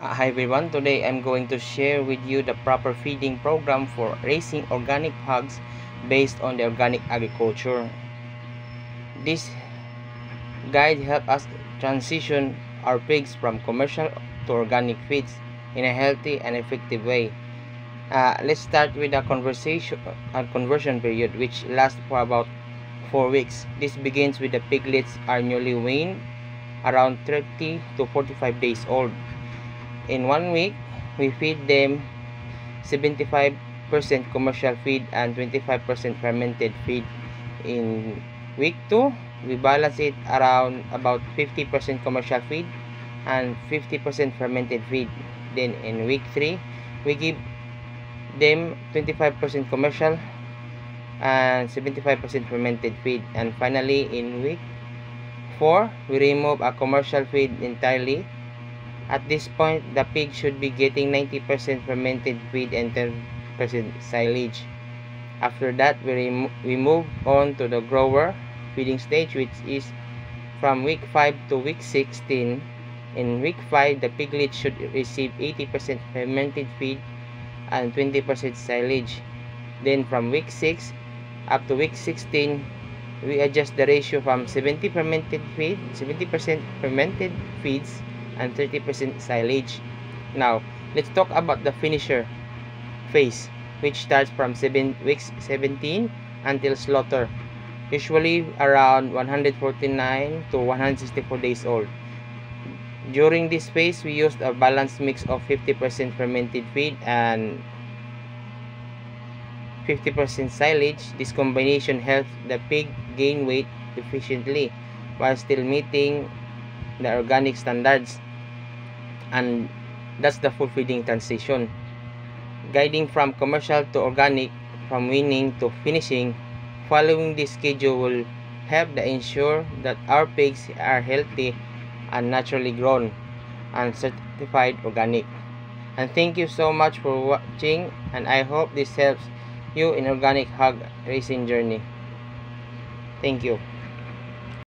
Hi everyone, today I'm going to share with you the proper feeding program for raising organic hogs based on the organic agriculture. This guide helps us transition our pigs from commercial to organic feeds in a healthy and effective way. Let's start with a conversion period which lasts for about 4 weeks. This begins with the piglets are newly weaned around 30 to 45 days old. In 1 week, we feed them 75% commercial feed and 25% fermented feed. In week 2, we balance it around about 50% commercial feed and 50% fermented feed. Then in week 3, we give them 25% commercial and 75% fermented feed. And finally, in week 4, we remove a commercial feed entirely. At this point, the pig should be getting 90% fermented feed and 10% silage. After that, we move on to the grower feeding stage, which is from week 5 to week 16. In week 5, the piglet should receive 80% fermented feed and 20% silage. Then from week 6 up to week 16, we adjust the ratio from 70% fermented feeds and 30% silage. Now, let's talk about the finisher phase, which starts from week 17 until slaughter, usually around 149 to 164 days old. During this phase, we used a balanced mix of 50% fermented feed and 50% silage. This combination helps the pig gain weight efficiently while still meeting the organic standards, and that's the full feeding transition. Guiding from commercial to organic, from weaning to finishing, following this schedule will help to ensure that our pigs are healthy and naturally grown and certified organic. And thank you so much for watching, and I hope this helps you in organic hog raising journey. Thank you.